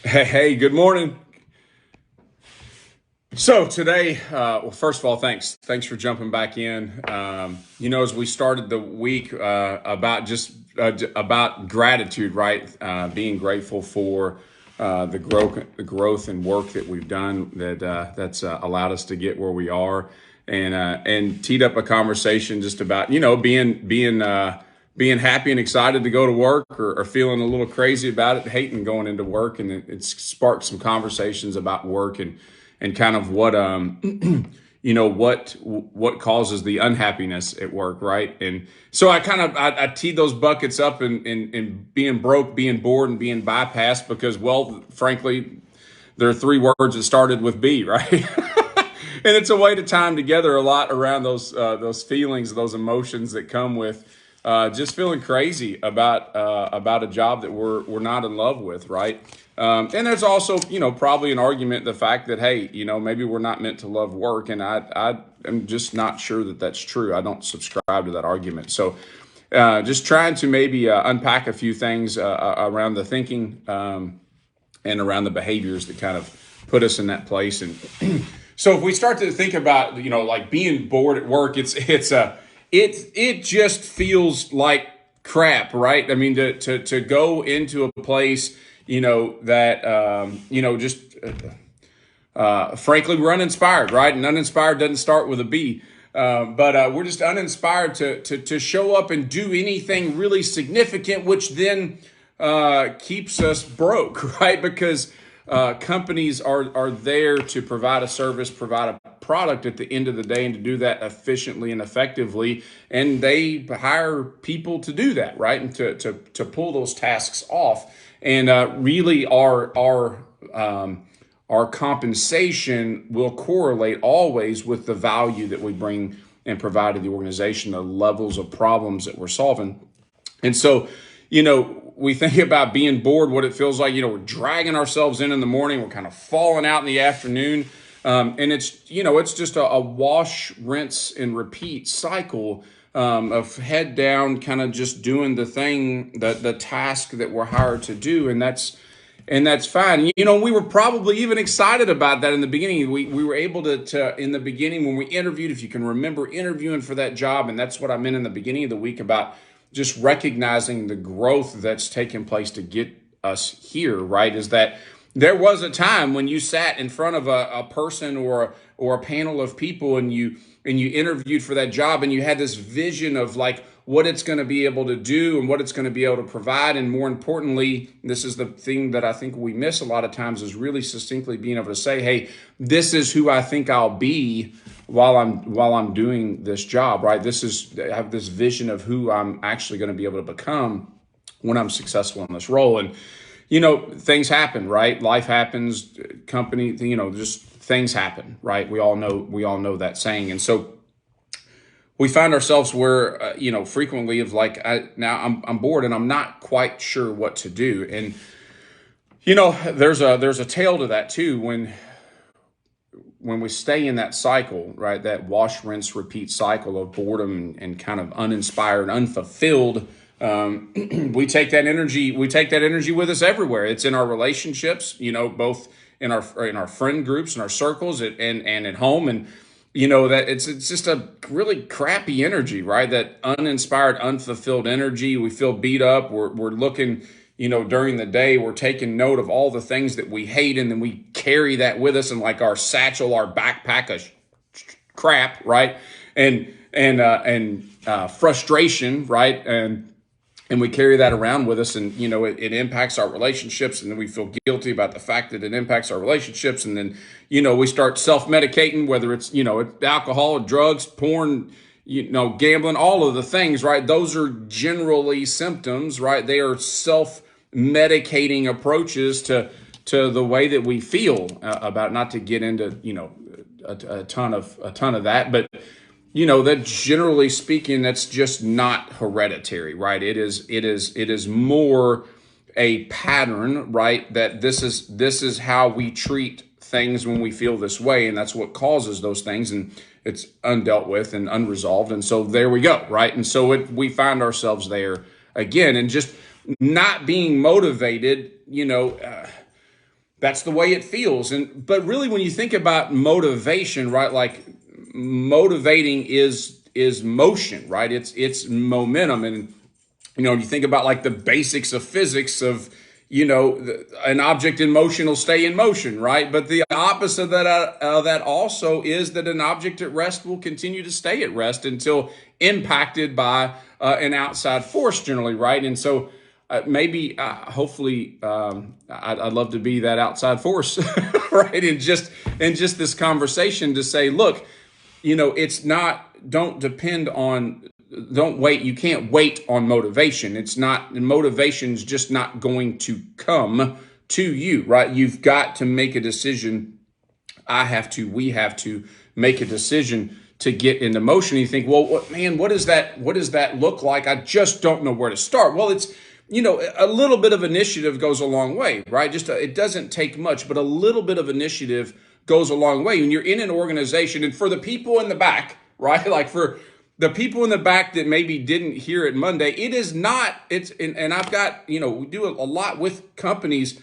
Hey, good morning. So today, well, first of all, thanks for jumping back in. As we started the week about gratitude, right? Being grateful for the growth and work that we've done that's allowed us to get where we are, and teed up a conversation just about being happy and excited to go to work, or feeling a little crazy about it, hating going into work, and it's sparked some conversations about work and kind of what what causes the unhappiness at work, right? And so I teed those buckets up in being broke, being bored, and being bypassed because, well, frankly, there are three words that started with B, right? And it's a way to time together a lot around those feelings, those emotions that come with just feeling crazy about a job that we're not in love with, right? And there's also, probably an argument, the fact that, hey, maybe we're not meant to love work. And I am just not sure that that's true. I don't subscribe to that argument. So just trying to maybe unpack a few things around the thinking and around the behaviors that kind of put us in that place. And so if we start to think about, like being bored at work, it just feels like crap, right? I mean, to go into a place, just frankly, we're uninspired, right? And uninspired doesn't start with a B. But we're just uninspired to show up and do anything really significant, which then keeps us broke, right? Because companies are there to provide a service, provide a product at the end of the day, and to do that efficiently and effectively. And they hire people to do that, right? And to pull those tasks off. And really, our compensation will correlate always with the value that we bring and provide to the organization, the levels of problems that we're solving. And so, we think about being bored, what it feels like. We're dragging ourselves in the morning, we're kind of falling out in the afternoon. And it's just a wash, rinse, and repeat cycle of head down, kind of just doing the thing, the task that we're hired to do. And that's fine. We were probably even excited about that in the beginning. We were able to in the beginning when we interviewed, if you can remember interviewing for that job, and that's what I meant in the beginning of the week about just recognizing the growth that's taken place to get us here, right? Is that there was a time when you sat in front of a person or a panel of people, and you interviewed for that job, and you had this vision of like what it's going to be able to do and what it's going to be able to provide. And more importantly, this is the thing that I think we miss a lot of times, is really succinctly being able to say, hey, this is who I think I'll be while I'm doing this job, right? I have this vision of who I'm actually going to be able to become when I'm successful in this role. And things happen, right? Life happens, company, just things happen, right? We all know that saying. And so we find ourselves where, frequently of like, I'm bored and I'm not quite sure what to do. And, there's a tail to that too, when we stay in that cycle, right? That wash, rinse, repeat cycle of boredom and kind of uninspired, unfulfilled. We take that energy with us everywhere. It's in our relationships, both in our friend groups and our circles, and at home. And that it's just a really crappy energy, right? That uninspired, unfulfilled energy. We feel beat up. We're looking, during the day, we're taking note of all the things that we hate, and then we carry that with us in like our satchel, our backpack of crap, right? And frustration, right? And we carry that around with us, and it impacts our relationships, and then we feel guilty about the fact that it impacts our relationships, and then we start self-medicating, whether it's alcohol, drugs, porn, gambling, all of the things, right? Those are generally symptoms, right? They are self-medicating approaches to the way that we feel about, not to get into a ton of that, but that generally speaking, that's just not hereditary, right? It is more a pattern, right? That this is how we treat things when we feel this way, and that's what causes those things, and it's undealt with and unresolved. And so there we go, right? And so we find ourselves there again, and just not being motivated, that's the way it feels. But really, when you think about motivation, right, like motivating is motion, right? It's momentum. And you think about like the basics of physics of, an object in motion will stay in motion, right? But the opposite of that also is that an object at rest will continue to stay at rest until impacted by an outside force, generally, right? And so hopefully, I'd love to be that outside force, right? And just this conversation to say, look, it's not, don't wait. You can't wait on motivation. Motivation's just not going to come to you, right? You've got to make a decision. We have to make a decision to get into motion. You think, well, what does that look like? I just don't know where to start. Well, it's, a little bit of initiative goes a long way, right? It doesn't take much, but a little bit of initiative goes a long way. When you're in an organization, and for the people in the back, right? Like for the people in the back that maybe didn't hear it Monday, it is not, and I've got, we do a lot with companies,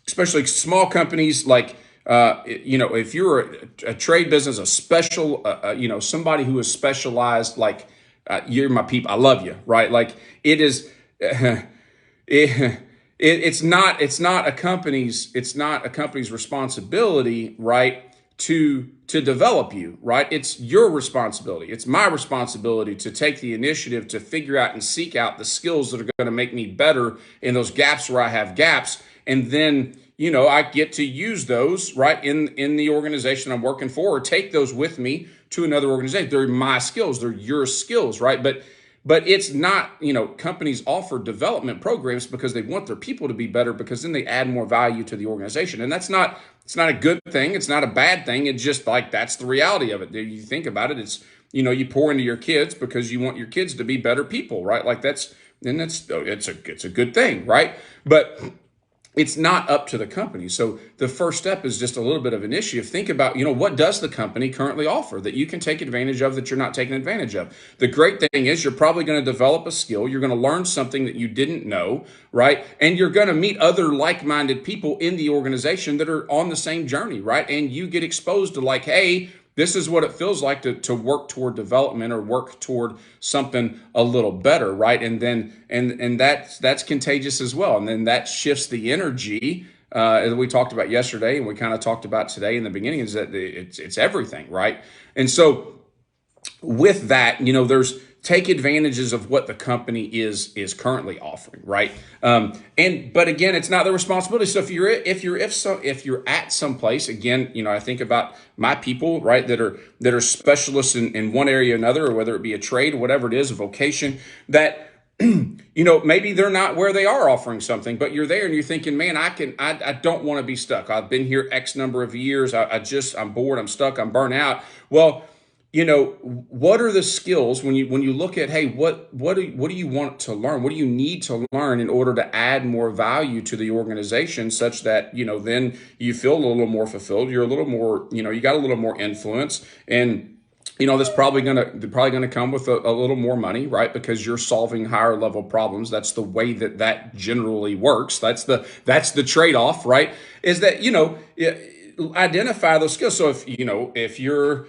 especially small companies, like, if you're a trade business, a special, somebody who is specialized, like, you're my people, I love you, right? Like it is, it's not a company's responsibility, right, to develop you, right? It's your responsibility. It's my responsibility to take the initiative to figure out and seek out the skills that are going to make me better in those gaps where I have gaps. And then, I get to use those, right, in the organization I'm working for, or take those with me to another organization. They're my skills. They're your skills, right? But it's not, companies offer development programs because they want their people to be better, because then they add more value to the organization. And it's not a good thing. It's not a bad thing. It's just like, that's the reality of it. You think about it, it's, you pour into your kids because you want your kids to be better people, right? Like it's a good thing, right? But it's not up to the company. So the first step is just a little bit of initiative. Think about, what does the company currently offer that you can take advantage of that you're not taking advantage of? The great thing is you're probably going to develop a skill. You're going to learn something that you didn't know, right? And you're going to meet other like-minded people in the organization that are on the same journey, right? And you get exposed to like, hey, this is what it feels like to work toward development or work toward something a little better, right? And then and that's contagious as well. And then that shifts the energy that we talked about yesterday, and we kind of talked about today in the beginning, is that it's everything, right? And so with that, there's take advantages of what the company is currently offering, right? But again, it's not their responsibility. So if you're at some place, again, I think about my people, right, that are specialists in one area or another, or whether it be a trade, or whatever it is, a vocation, that maybe they're not where they are offering something, but you're there and you're thinking, man, I don't want to be stuck. I've been here X number of years. I'm bored. I'm stuck. I'm burnt out. Well, what are the skills when you look at, hey, what do you want to learn? What do you need to learn in order to add more value to the organization, such that, then you feel a little more fulfilled. You're a little more, you got a little more influence, and that's probably gonna come with a little more money, right? Because you're solving higher level problems. That's the way that generally works. That's the trade-off, right? Is that, identify those skills. So if you're,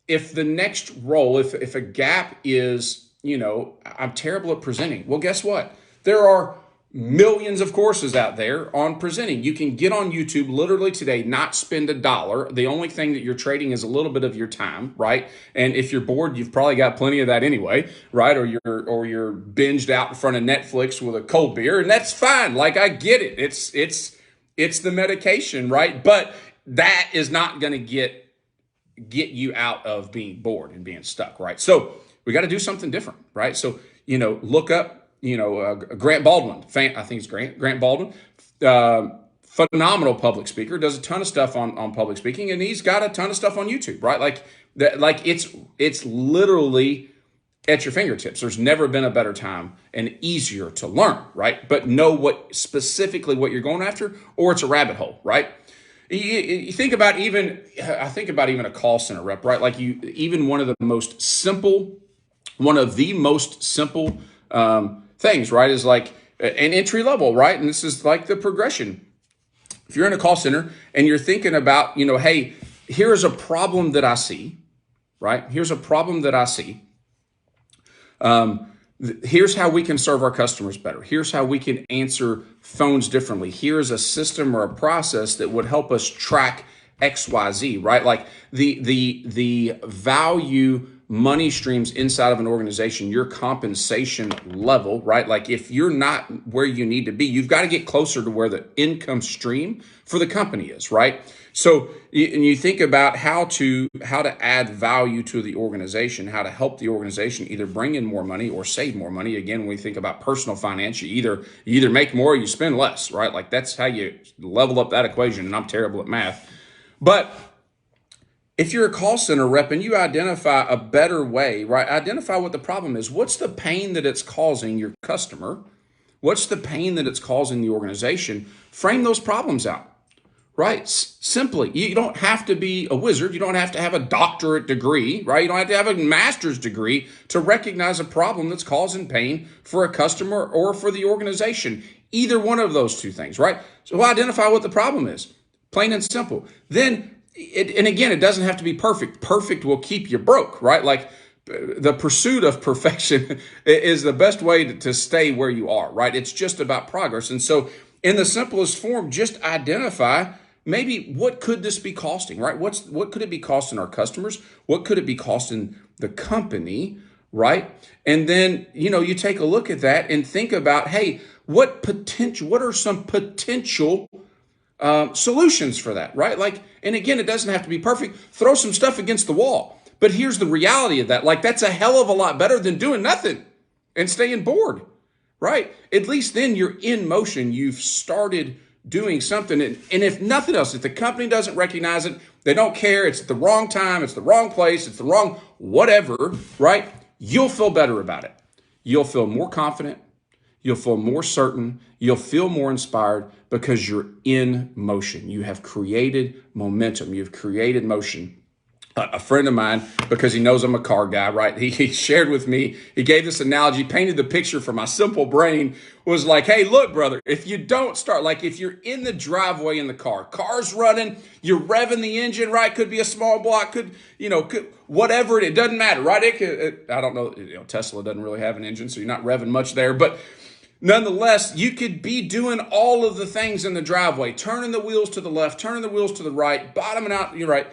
if the next role, if a gap is, I'm terrible at presenting. Well, guess what? There are millions of courses out there on presenting. You can get on YouTube literally today, not spend $1. The only thing that you're trading is a little bit of your time, right? And if you're bored, you've probably got plenty of that anyway, right? Or you're binged out in front of Netflix with a cold beer, and that's fine. Like, I get it. It's the medication, right? But that is not going to get you out of being bored and being stuck, right? So we got to do something different, right? So, look up, Grant Baldwin, I think it's Grant Baldwin, phenomenal public speaker, does a ton of stuff on public speaking, and he's got a ton of stuff on YouTube, right? Like that, like it's literally at your fingertips. There's never been a better time and easier to learn, right? But know specifically what you're going after, or it's a rabbit hole, right? You think about I think about even a call center rep, right? Like even one of the most simple things, right, is like an entry level, right? And this is like the progression. If you're in a call center and you're thinking about, hey, here's a problem that I see, right? Here's a problem that I see. Here's how we can serve our customers better. Here's how we can answer phones differently. Here's a system or a process that would help us track XYZ, right? Like the value money streams inside of an organization, your compensation level, right? Like if you're not where you need to be, you've got to get closer to where the income stream for the company is, right? So, and you think about how to add value to the organization, how to help the organization either bring in more money or save more money. Again, when we think about personal finance, you either make more or you spend less, right? Like that's how you level up that equation. And I'm terrible at math. But if you're a call center rep and you identify a better way, right? Identify what the problem is. What's the pain that it's causing your customer? What's the pain that it's causing the organization? Frame those problems out, right? Simply, you don't have to be a wizard. You don't have to have a doctorate degree, right? You don't have to have a master's degree to recognize a problem that's causing pain for a customer or for the organization. Either one of those two things, right? So identify what the problem is, plain and simple. Then, and again, it doesn't have to be perfect. Perfect will keep you broke, right? Like the pursuit of perfection is the best way to stay where you are, right? It's just about progress. And so in the simplest form, just identify maybe what could this be costing, right? What could it be costing our customers? What could it be costing the company, right? And then, you take a look at that and think about, hey, what are some potential solutions for that, right? Like, and again, it doesn't have to be perfect. Throw some stuff against the wall. But here's the reality of that. Like, that's a hell of a lot better than doing nothing and staying bored, right? At least then you're in motion. You've started doing something. And if nothing else, if the company doesn't recognize it, they don't care, it's at the wrong time, it's the wrong place, it's the wrong whatever, right? You'll feel better about it. You'll feel more confident. You'll feel more certain. You'll feel more inspired because you're in motion. You have created momentum. You've created motion. A friend of mine, because he knows I'm a car guy, right? He shared with me, he gave this analogy, painted the picture for my simple brain, was like, hey, look, brother, if you don't start, like if you're in the driveway in the car's running, you're revving the engine, right? Could be a small block, whatever, it doesn't matter, right? I don't know, Tesla doesn't really have an engine, so you're not revving much there, but nonetheless, you could be doing all of the things in the driveway, turning the wheels to the left, turning the wheels to the right, bottoming out, you're right.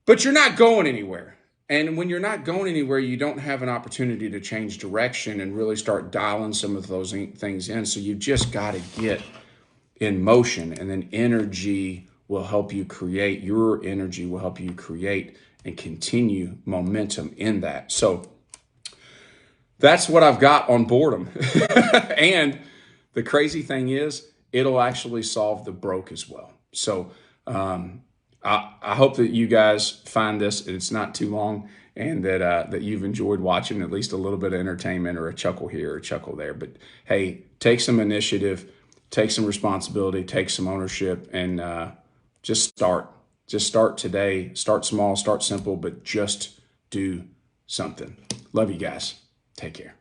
But you're not going anywhere. And when you're not going anywhere, you don't have an opportunity to change direction and really start dialing some of those things in. So you've just got to get in motion, and then energy will help you create, your energy will help you create and continue momentum in that. So that's what I've got on boredom. And the crazy thing is, it'll actually solve the broke as well. So, I hope that you guys find this, and it's not too long, and that you've enjoyed watching at least a little bit of entertainment or a chuckle here or a chuckle there. But hey, take some initiative, take some responsibility, take some ownership, and just start. Just start today. Start small, start simple, but just do something. Love you guys. Take care.